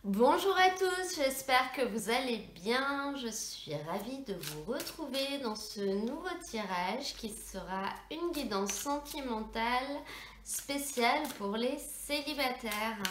Bonjour à tous, j'espère que vous allez bien. Je suis ravie de vous retrouver dans ce nouveau tirage qui sera une guidance sentimentale spéciale pour les célibataires.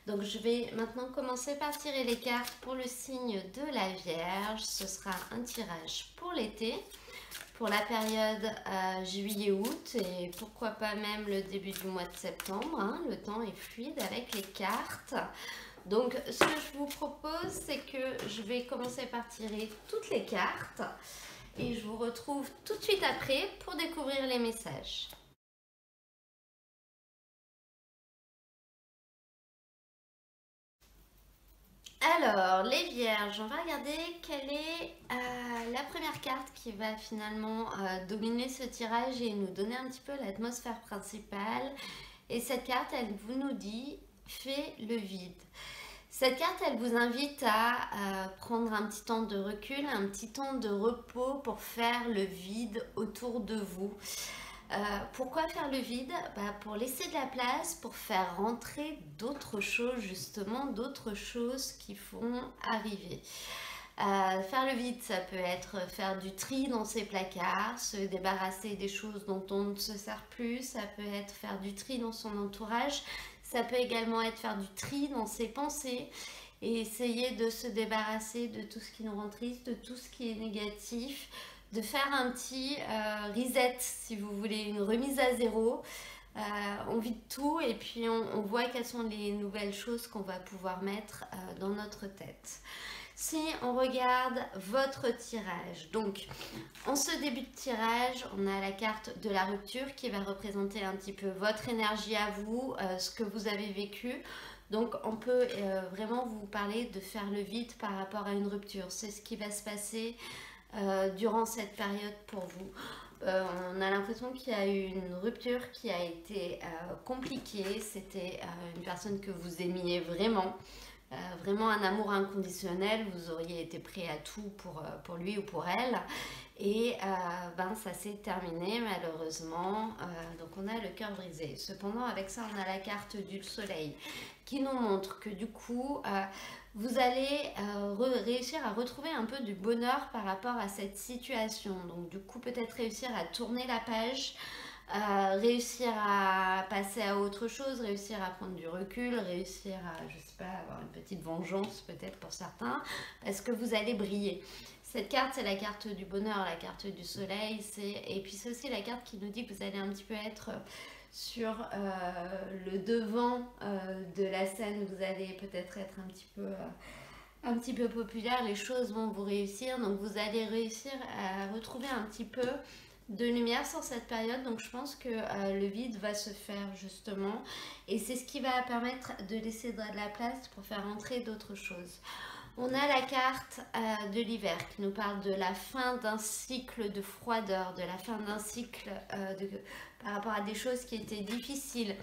Donc je vais maintenant commencer par tirer les cartes pour le signe de la Vierge. Ce sera un tirage pour l'été, pour la période juillet-août et pourquoi pas même le début du mois de septembre. Le temps est fluide avec les cartes. Donc ce que je vous propose, c'est que je vais commencer par tirer toutes les cartes et je vous retrouve tout de suite après pour découvrir les messages. Alors, les vierges, on va regarder quelle est la première carte qui va finalement dominer ce tirage et nous donner un petit peu l'atmosphère principale. Et cette carte, elle vous nous dit « Fais le vide ». Cette carte, elle vous invite à prendre un petit temps de recul, un petit temps de repos pour faire le vide autour de vous. Pourquoi faire le vide? Pour laisser de la place, pour faire rentrer d'autres choses, justement, d'autres choses qui vont arriver. Faire le vide, ça peut être faire du tri dans ses placards, se débarrasser des choses dont on ne se sert plus, ça peut être faire du tri dans son entourage, ça peut également être faire du tri dans ses pensées et essayer de se débarrasser de tout ce qui nous rend triste, de tout ce qui est négatif, de faire un petit reset, si vous voulez, une remise à zéro. On vide tout et puis on voit quelles sont les nouvelles choses qu'on va pouvoir mettre dans notre tête. Si on regarde votre tirage, donc en ce début de tirage, on a la carte de la rupture qui va représenter un petit peu votre énergie à vous, ce que vous avez vécu. Donc on peut vraiment vous parler de faire le vide par rapport à une rupture. C'est ce qui va se passer durant cette période pour vous. On a l'impression qu'il y a eu une rupture qui a été compliquée. C'était une personne que vous aimiez vraiment. Vraiment un amour inconditionnel, vous auriez été prêt à tout pour lui ou pour elle. Et ça s'est terminé malheureusement. Donc on a le cœur brisé. Cependant, avec ça, on a la carte du soleil qui nous montre que du coup, vous allez réussir à retrouver un peu du bonheur par rapport à cette situation. Donc du coup, peut-être réussir à tourner la page, réussir à passer à autre chose, réussir à prendre du recul, réussir à, je sais pas, avoir une petite vengeance peut-être pour certains, parce que vous allez briller. Cette carte, c'est la carte du bonheur, la carte du soleil, et puis c'est aussi la carte qui nous dit que vous allez un petit peu être sur le devant de la scène, vous allez peut-être être un petit peu populaire, les choses vont vous réussir, donc vous allez réussir à retrouver un petit peu de lumière sur cette période. Donc je pense que le vide va se faire justement, et c'est ce qui va permettre de laisser de la place pour faire entrer d'autres choses. On a la carte de l'hiver qui nous parle de la fin d'un cycle de froideur, de la fin d'un cycle par rapport à des choses qui étaient difficiles,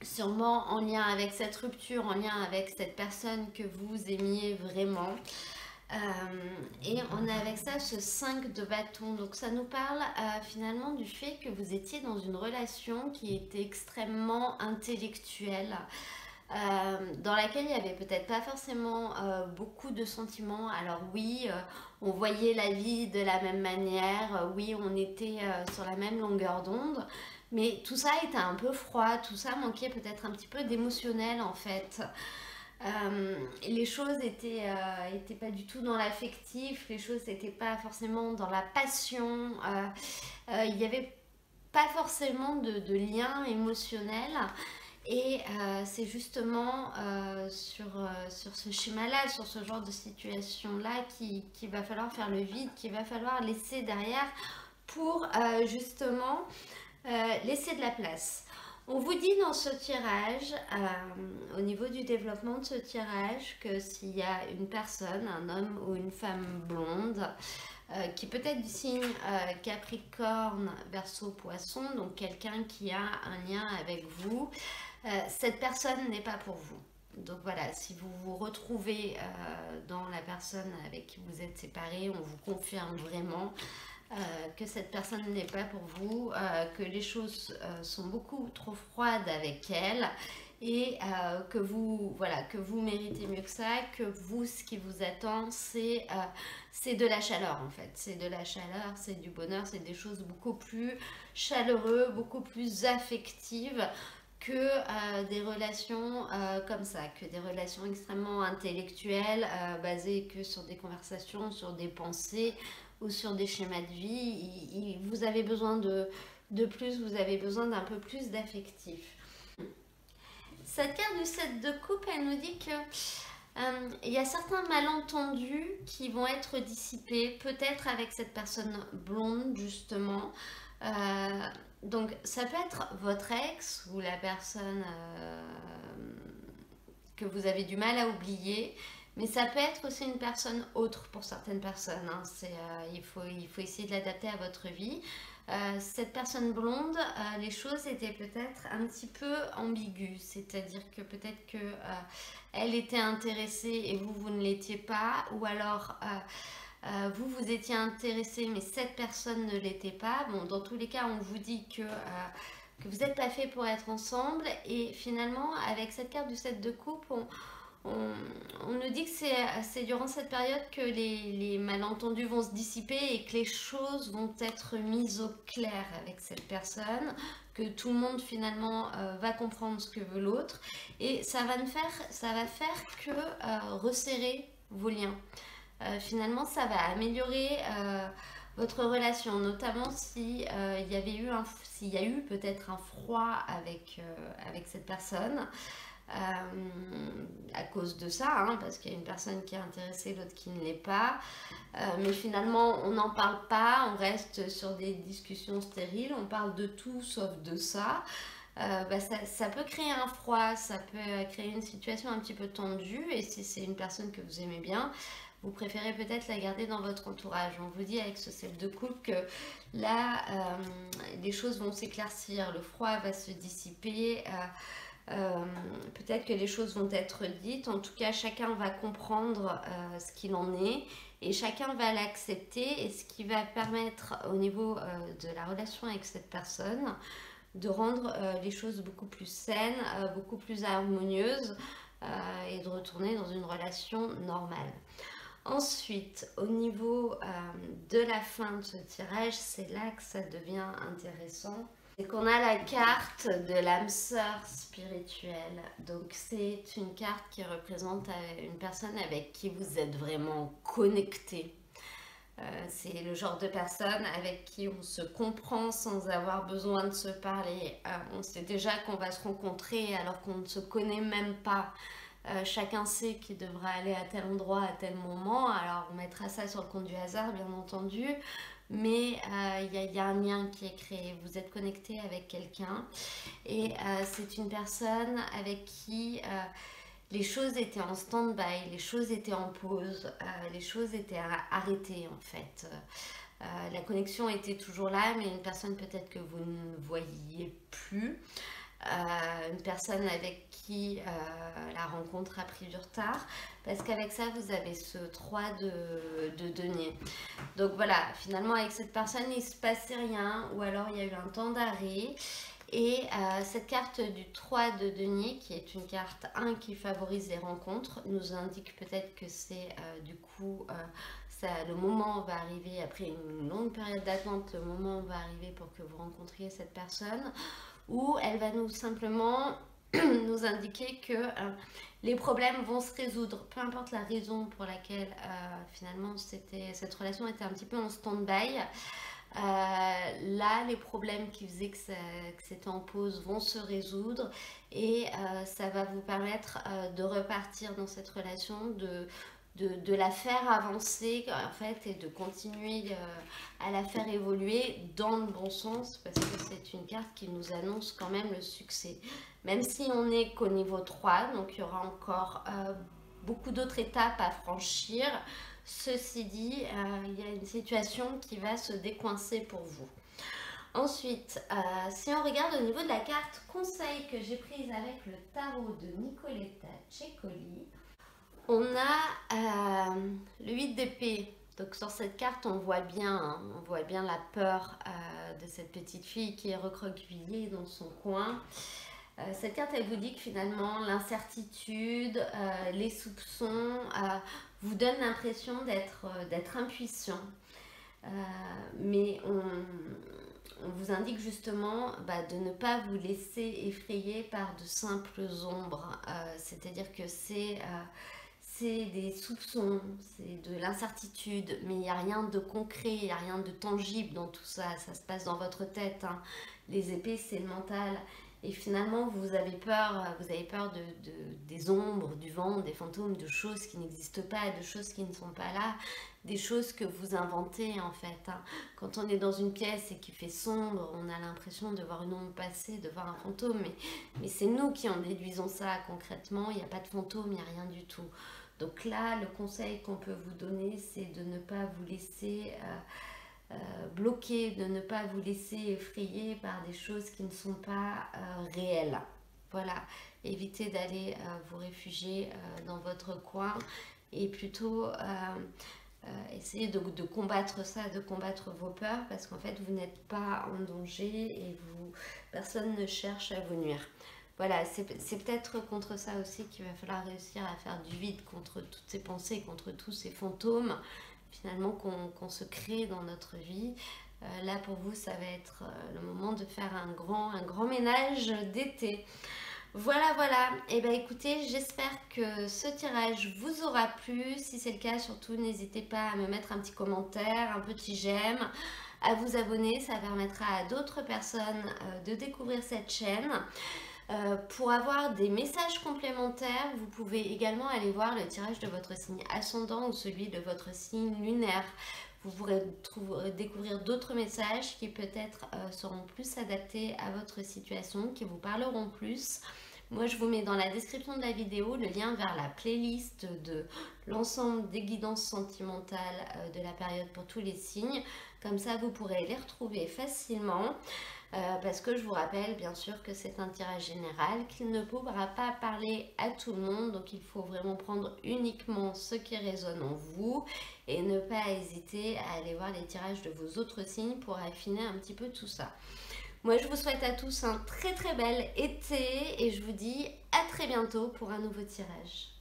sûrement en lien avec cette rupture, en lien avec cette personne que vous aimiez vraiment. Et on a avec ça ce 5 de bâton. Donc ça nous parle finalement du fait que vous étiez dans une relation qui était extrêmement intellectuelle, dans laquelle il n'y avait peut-être pas forcément beaucoup de sentiments. Alors oui, on voyait la vie de la même manière, oui, on était sur la même longueur d'onde, mais tout ça était un peu froid, tout ça manquait peut-être un petit peu d'émotionnel en fait. Les choses étaient pas du tout dans l'affectif, les choses n'étaient pas forcément dans la passion, il n'y avait pas forcément de lien émotionnel. Et c'est justement sur ce schéma-là, sur ce genre de situation-là qu'il va falloir faire le vide, qu'il va falloir laisser derrière pour justement laisser de la place. On vous dit dans ce tirage, au niveau du développement de ce tirage, que s'il y a une personne, un homme ou une femme blonde, qui peut être du signe Capricorne, Verseau, Poisson, donc quelqu'un qui a un lien avec vous, cette personne n'est pas pour vous. Donc voilà, si vous vous retrouvez dans la personne avec qui vous êtes séparés, on vous confirme vraiment que cette personne n'est pas pour vous, que les choses sont beaucoup trop froides avec elle et que vous, voilà, que vous méritez mieux que ça, que vous, ce qui vous attend, c'est de la chaleur en fait. C'est de la chaleur, c'est du bonheur, c'est des choses beaucoup plus chaleureuses, beaucoup plus affectives que des relations comme ça, que des relations extrêmement intellectuelles, basées que sur des conversations, sur des pensées ou sur des schémas de vie. Vous avez besoin de plus, vous avez besoin d'un peu plus d'affectif. Cette carte du 7 de coupe, elle nous dit que il y a certains malentendus qui vont être dissipés, peut-être avec cette personne blonde justement. Donc ça peut être votre ex ou la personne que vous avez du mal à oublier, mais ça peut être aussi une personne autre pour certaines personnes. Hein. Il faut essayer de l'adapter à votre vie. Cette personne blonde, les choses étaient peut-être un petit peu ambiguës, c'est-à-dire que peut-être que elle était intéressée et vous ne l'étiez pas, ou alors vous étiez intéressé mais cette personne ne l'était pas. Bon, dans tous les cas, on vous dit que vous n'êtes pas fait pour être ensemble, et finalement, avec cette carte du 7 de coupe, on nous dit que c'est durant cette période que les malentendus vont se dissiper et que les choses vont être mises au clair avec cette personne, que tout le monde finalement va comprendre ce que veut l'autre, et ça va faire que resserrer vos liens. Finalement, ça va améliorer votre relation, notamment si s'il y a eu peut-être un froid avec cette personne. À cause de ça, hein, parce qu'il y a une personne qui est intéressée, l'autre qui ne l'est pas. Mais finalement, on n'en parle pas, on reste sur des discussions stériles, on parle de tout sauf de ça. Ça peut créer un froid, ça peut créer une situation un petit peu tendue, et si c'est une personne que vous aimez bien, vous préférez peut-être la garder dans votre entourage. On vous dit avec ce 7 de coupe que là, les choses vont s'éclaircir, le froid va se dissiper. Peut-être que les choses vont être dites. En tout cas, chacun va comprendre ce qu'il en est et chacun va l'accepter, et ce qui va permettre au niveau de la relation avec cette personne de rendre les choses beaucoup plus saines, beaucoup plus harmonieuses, et de retourner dans une relation normale. Ensuite, au niveau de la fin de ce tirage, c'est là que ça devient intéressant. C'est qu'on a la carte de l'âme sœur spirituelle. Donc c'est une carte qui représente une personne avec qui vous êtes vraiment connecté. C'est le genre de personne avec qui on se comprend sans avoir besoin de se parler. On sait déjà qu'on va se rencontrer alors qu'on ne se connaît même pas. Chacun sait qu'il devra aller à tel endroit à tel moment. Alors on mettra ça sur le compte du hasard, bien entendu. Mais il y a un lien qui est créé. Vous êtes connecté avec quelqu'un. Et c'est une personne avec qui les choses étaient en stand-by, les choses étaient en pause, les choses étaient arrêtées en fait. La connexion était toujours là, mais une personne peut-être que vous ne voyiez plus. Une personne avec qui la rencontre a pris du retard, parce qu'avec ça vous avez ce 3 de denier. Donc voilà, finalement avec cette personne il ne se passait rien, ou alors il y a eu un temps d'arrêt. Et cette carte du 3 de denier, qui est une carte 1 qui favorise les rencontres, nous indique peut-être que c'est du coup le moment va arriver, après une longue période d'attente, le moment va arriver pour que vous rencontriez cette personne, où elle va simplement nous indiquer que les problèmes vont se résoudre, peu importe la raison pour laquelle finalement cette relation était un petit peu en stand-by. Là, les problèmes qui faisaient que c'était en pause vont se résoudre, et ça va vous permettre de repartir dans cette relation, de la faire avancer en fait, et de continuer à la faire évoluer dans le bon sens, parce que c'est une carte qui nous annonce quand même le succès. Même si on n'est qu'au niveau 3, donc il y aura encore beaucoup d'autres étapes à franchir. Ceci dit, il y a une situation qui va se décoincer pour vous. Ensuite, si on regarde au niveau de la carte conseil que j'ai prise avec le tarot de Nicoletta Cecoli, on a le 8 d'épée. Donc sur cette carte, on voit bien la peur de cette petite fille qui est recroquevillée dans son coin. Cette carte, elle vous dit que finalement, l'incertitude, les soupçons vous donnent l'impression d'être impuissant. Mais on vous indique justement de ne pas vous laisser effrayer par de simples ombres. C'est-à-dire que c'est des soupçons, c'est de l'incertitude, mais il n'y a rien de concret, il n'y a rien de tangible dans tout ça. Ça se passe dans votre tête, hein. Les épées, c'est le mental. Et finalement, vous avez peur des ombres, du vent, des fantômes, de choses qui n'existent pas, de choses qui ne sont pas là, des choses que vous inventez en fait, hein. Quand on est dans une pièce et qu'il fait sombre, on a l'impression de voir une ombre passer, de voir un fantôme, mais c'est nous qui en déduisons ça concrètement. Il n'y a pas de fantôme, il n'y a rien du tout. Donc là, le conseil qu'on peut vous donner, c'est de ne pas vous laisser bloquer, de ne pas vous laisser effrayer par des choses qui ne sont pas réelles. Voilà, évitez d'aller vous réfugier dans votre coin et plutôt essayez de combattre ça, de combattre vos peurs, parce qu'en fait vous n'êtes pas en danger et personne ne cherche à vous nuire. Voilà, c'est peut-être contre ça aussi qu'il va falloir réussir à faire du vide, contre toutes ces pensées, contre tous ces fantômes finalement qu'on se crée dans notre vie. Là pour vous, ça va être le moment de faire un grand ménage d'été. Voilà, voilà. Et bien écoutez, j'espère que ce tirage vous aura plu. Si c'est le cas, surtout n'hésitez pas à me mettre un petit commentaire, un petit j'aime, à vous abonner. Ça permettra à d'autres personnes de découvrir cette chaîne. Pour avoir des messages complémentaires, vous pouvez également aller voir le tirage de votre signe ascendant ou celui de votre signe lunaire. Vous pourrez découvrir d'autres messages qui peut-être seront plus adaptés à votre situation, qui vous parleront plus. Moi, je vous mets dans la description de la vidéo le lien vers la playlist de l'ensemble des guidances sentimentales de la période pour tous les signes. Comme ça, vous pourrez les retrouver facilement. Parce que je vous rappelle bien sûr que c'est un tirage général, qu'il ne pourra pas parler à tout le monde, donc il faut vraiment prendre uniquement ce qui résonne en vous et ne pas hésiter à aller voir les tirages de vos autres signes pour affiner un petit peu tout ça. Moi je vous souhaite à tous un très bel été et je vous dis à très bientôt pour un nouveau tirage.